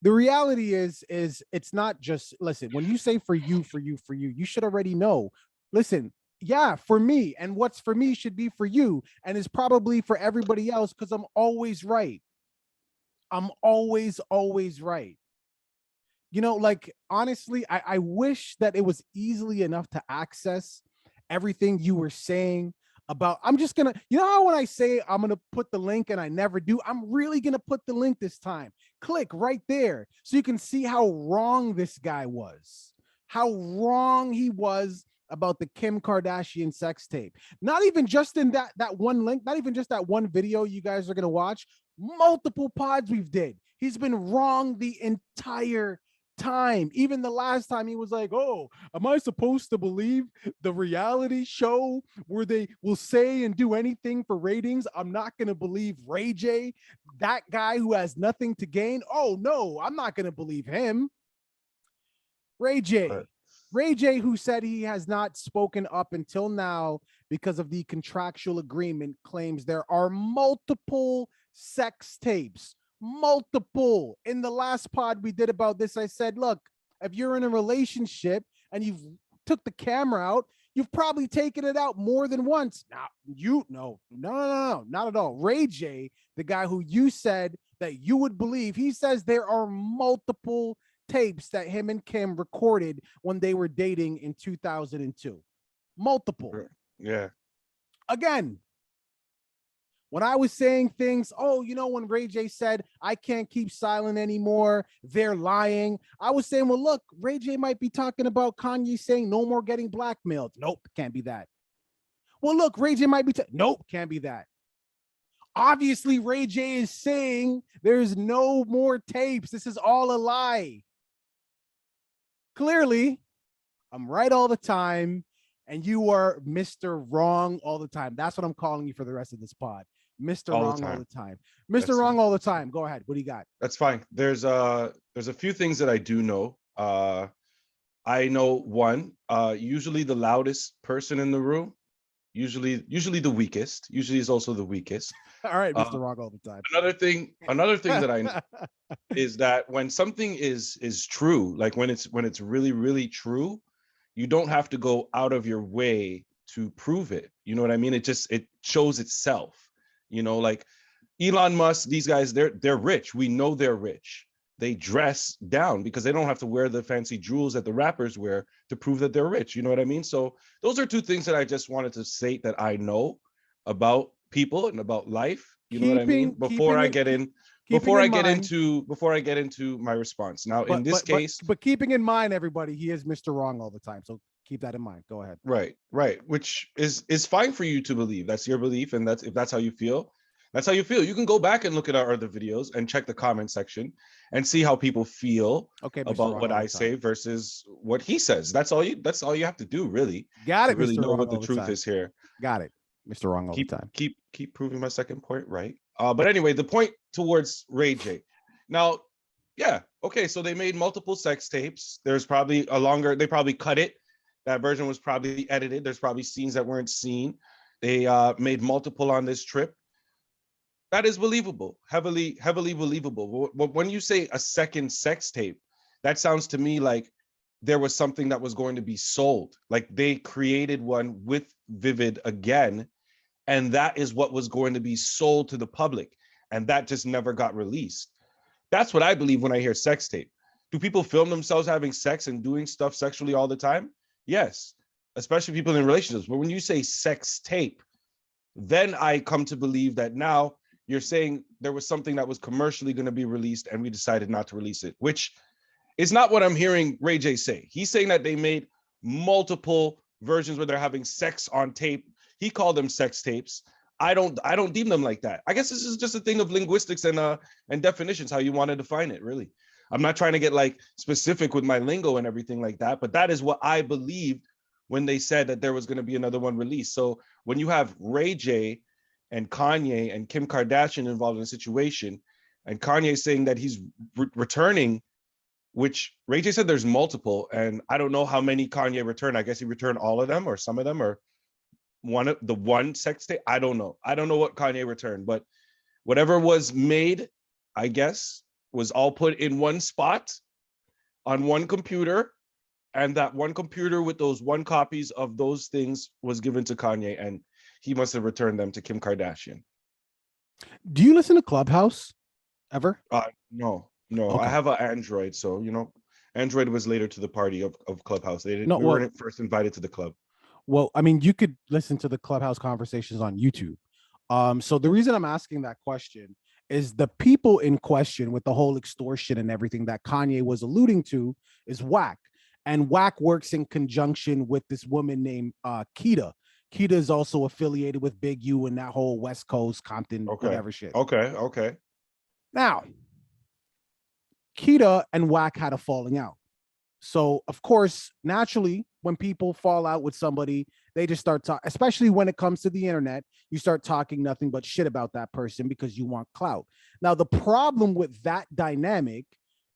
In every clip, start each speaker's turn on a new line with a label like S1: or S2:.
S1: The reality is it's not just, listen, when you say for you, for you, for you, you should already know. Listen, yeah, for me, and what's for me should be for you, and is probably for everybody else, because I'm always right. I'm always right. You know, like, honestly, I wish that it was easily enough to access everything you were saying about. I'm just gonna, you know how when I say I'm gonna put the link and I never do, I'm really gonna put the link this time. Click right there so you can see how wrong this guy was, how wrong he was about the Kim Kardashian sex tape. Not even just in that one link, not even just that one video you guys are gonna watch. Multiple pods we've did. He's been wrong the entire time. Even the last time he was like, "Oh, am I supposed to believe the reality show where they will say and do anything for ratings? I'm not going to believe Ray J, that guy who has nothing to gain. Oh no, I'm not going to believe him." Ray
S2: But
S1: J. Ray J, who said he has not spoken up until now because of the contractual agreement, claims there are multiple sex tapes. Multiple. In the last pod we did about this, I said, look, if you're in a relationship and you've took the camera out, you've probably taken it out more than once. Now, no, not at all. Ray J, the guy who you said that you would believe, he says there are multiple tapes that him and Kim recorded when they were dating in 2002. Multiple.
S2: yeah,
S1: Again, when I was saying things, oh, you know, when Ray J said, I can't keep silent anymore, they're lying. I was saying, well, look, Ray J might be talking about Kanye saying no more getting blackmailed. Nope, can't be that. Well, look, Ray J might be, nope, can't be that. Obviously, Ray J is saying there's no more tapes. This is all a lie. Clearly, I'm right all the time, and you are Mr. Wrong all the time. That's what I'm calling you for the rest of this pod. Mr.
S2: all the
S1: Wrong all
S2: time.
S1: the time. Mr.
S2: That's
S1: Wrong all the time. Go ahead. What do you got?
S2: that's fine. There's a few things that I do know. I know one, usually the loudest person in the room, usually the weakest, usually is also the weakest.
S1: All right,
S2: Uh,
S1: Mr. Wrong all the time.
S2: another thing that I know is that when something is true, like when it's really really true, you don't have to go out of your way to prove it. You know what I mean? It shows itself. Like Elon Musk, these guys, they're rich. We know they're rich. They dress down because they don't have to wear the fancy jewels that the rappers wear to prove that they're rich. You know what I mean? So those are two things that I just wanted to state that I know about people and about life. You know what I mean?
S1: keeping
S2: Before
S1: keeping
S2: I
S1: it
S2: get in,
S1: keeping in mind,
S2: before I get into my response. Now, in this case,
S1: but keeping in mind, everybody, he is Mr. Wrong all the time. So keep that in mind. Go ahead.
S2: right, which is fine for you to believe. That's your belief, and that's if that's how you feel. That's how you feel. You can go back and look at our other videos and check the comment section and see how people feel
S1: Okay, Mr.
S2: about
S1: Wrong
S2: what
S1: all
S2: I
S1: the time.
S2: say versus what he says. That's all you have to do really
S1: Got
S2: to
S1: it,
S2: really
S1: Mr.
S2: know
S1: Wrong
S2: what the
S1: all the
S2: truth
S1: time.
S2: is here.
S1: Got it, Mr. Wrong all the
S2: Keep
S1: time.
S2: keep keep proving my second point, right? But anyway, the point towards Ray J. Now, yeah, okay, so they made multiple sex tapes. There's probably they probably cut it. That version was probably edited. There's probably scenes that weren't seen. They made multiple on this trip. That is believable, heavily believable. When you say a second sex tape, that sounds to me like there was something that was going to be sold. Like they created one with Vivid again, and that is what was going to be sold to the public, and that just never got released. That's what I believe when I hear sex tape. Do people film themselves having sex and doing stuff sexually all the time? Yes, especially people in relationships. But when you say sex tape, then I come to believe that now you're saying there was something that was commercially going to be released and we decided not to release it, which is not what I'm hearing Ray J say. He's saying that they made multiple versions where they're having sex on tape. He called them sex tapes. I don't deem them like that. I guess this is just a thing of linguistics and definitions, how you want to define it, really. I'm not trying to get like specific with my lingo and everything like that, but that is what I believed when they said that there was going to be another one released. So when you have Ray J and Kanye and Kim Kardashian involved in a situation, and Kanye saying that he's returning, which Ray J said there's multiple, and I don't know how many Kanye returned. I guess he returned all of them or some of them or one sex tape. I don't know what Kanye returned, but whatever was made, I guess was all put in one spot on one computer, and that one computer with those one copies of those things was given to Kanye, and he must have returned them to Kim Kardashian.
S1: Do you listen to Clubhouse ever?
S2: No. I
S1: Okay.
S2: have an Android, so Android was later to the party of Clubhouse. We
S1: No, well,
S2: weren't first invited to the club.
S1: well, I mean, you could listen to the Clubhouse conversations on YouTube. So the reason I'm asking that question is the people in question with the whole extortion and everything that Kanye was alluding to is Whack. And Whack works in conjunction with this woman named Keita. Keita is also affiliated with Big U and that whole West Coast, Compton, whatever shit.
S2: Okay.
S1: Now, Keita and Whack had a falling out. So, of course, naturally, when people fall out with somebody, they just start talking, especially when it comes to the internet, you start talking nothing but shit about that person because you want clout. Now, the problem with that dynamic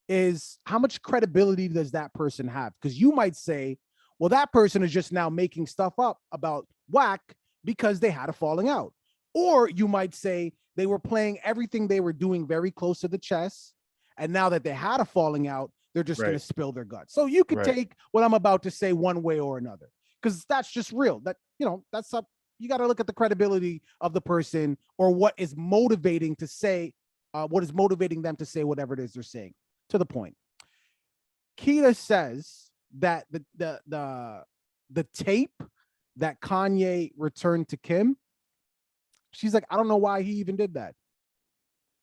S1: is how much credibility does that person have? Because you might say, well, that person is just now making stuff up about Whack because they had a falling out. Or you might say they were playing everything they were doing very close to the chest. And now that they had a falling out, they're just going to spill their guts. So you could take what I'm about to say one way or another, because that's just real. That, that's up. You got to look at the credibility of the person or what is motivating to say, what is motivating them to say whatever it is they're saying. To the point. Keita says that the tape that Kanye returned to Kim, she's like, I don't know why he even did that.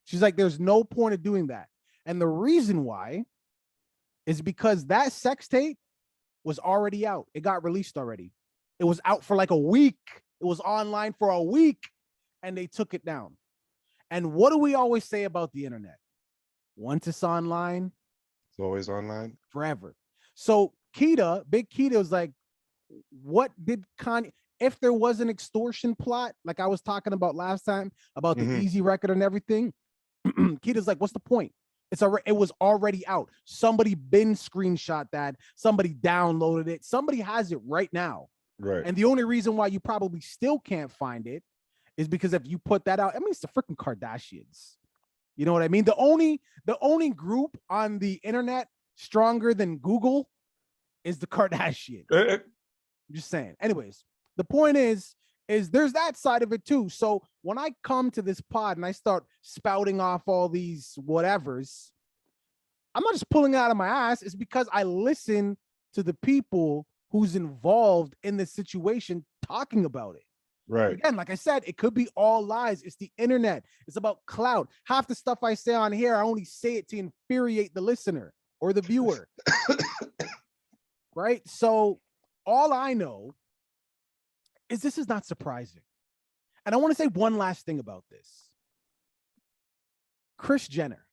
S1: She's like, there's no point of doing that. And the reason why is because that sex tape was already out. It got released already. It was out for like a week. It was online for a week and they took it down. And what do we always say about the internet? Once it's online,
S2: it's always online
S1: forever. So Keita, Big Keita was like, what did Kanye, if there was an extortion plot, like I was talking about last time about the Easy record and everything, Keita's like, what's the point? It was already out. Somebody been screenshot that. Somebody downloaded it. Somebody has it right now.
S2: Right.
S1: And the only reason why you probably still can't find it is because if you put that out, I mean, it's the freaking Kardashians. You know what I mean? The only group on the internet stronger than Google is the Kardashians. I'm just saying. Anyways, the point is there's that side of it too. So when I come to this pod and I start spouting off all these whatevers, I'm not just pulling it out of my ass. It's because I listen to the people who's involved in the situation talking about it.
S2: Right.
S1: Again, like I said, it could be all lies. It's the internet. It's about clout. Half the stuff I say on here, I only say it to infuriate the listener or the viewer. Right? So all I know is this is not surprising. And I want to say one last thing about this. Kris Jenner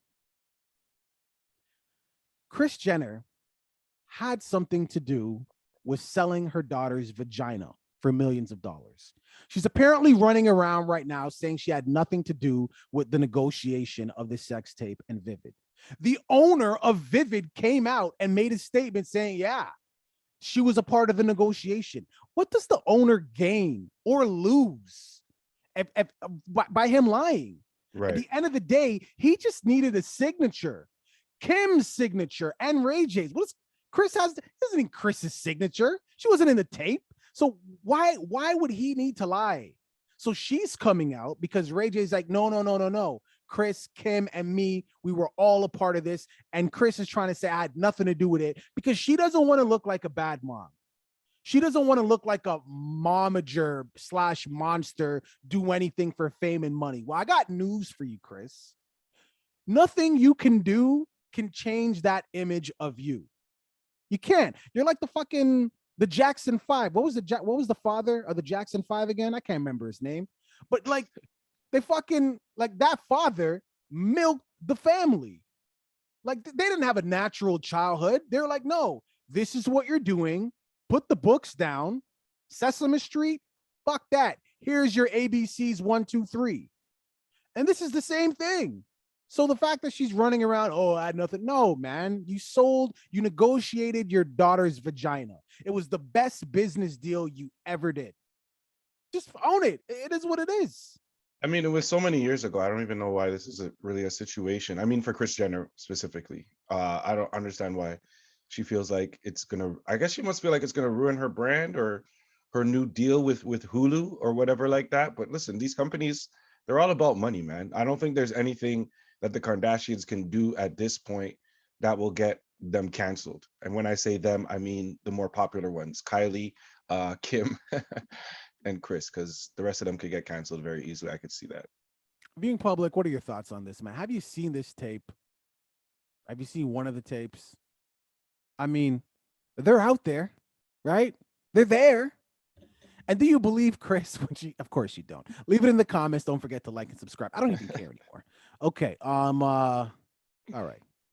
S1: had something to do with selling her daughter's vagina for millions of dollars. She's apparently running around right now saying she had nothing to do with the negotiation of the sex tape and Vivid. The owner of Vivid came out and made a statement saying, yeah, she was a part of the negotiation. What does the owner gain or lose by him lying?
S2: Right.
S1: At the end of the day, he just needed a signature, Kim's signature and Ray J's. Doesn't need Chris's signature. She wasn't in the tape. So why would he need to lie? So she's coming out because Ray J's like, no. Kris, Kim, and me, we were all a part of this. And Kris is trying to say I had nothing to do with it because she doesn't want to look like a bad mom. She doesn't want to look like a momager / monster, do anything for fame and money. Well, I got news for you, Kris. Nothing you can do can change that image of you. You can't. You're like the Jackson 5. What was the father of the Jackson 5 again? I can't remember his name. But like they fucking like that father milked the family. Like they didn't have a natural childhood. They're like, no, this is what you're doing. Put the books down. Sesame Street. Fuck that. Here's your ABCs 1, 2, 3. And this is the same thing. So the fact that she's running around, I had nothing. No, man, you negotiated your daughter's vagina. It was the best business deal you ever did. Just own it. It is what it is.
S2: I mean, it was so many years ago. I don't even know why this is really a situation. I mean, for Kris Jenner specifically, I don't understand why she feels like it's gonna. I guess she must feel like it's gonna ruin her brand or her new deal with Hulu or whatever like that. But listen, these companies, they're all about money, man. I don't think there's anything that the Kardashians can do at this point that will get them canceled. And when I say them, I mean the more popular ones: Kylie, Kim, and Chris, because the rest of them could get canceled very easily. I could see that.
S1: Being public, what are your thoughts on this, man? Have you seen this tape? Have you seen one of the tapes? I mean, they're out there, right? They're there. And do you believe Chris when she, of course you don't. Leave it in the comments. Don't forget to like and subscribe. I don't even care anymore. Okay. All right.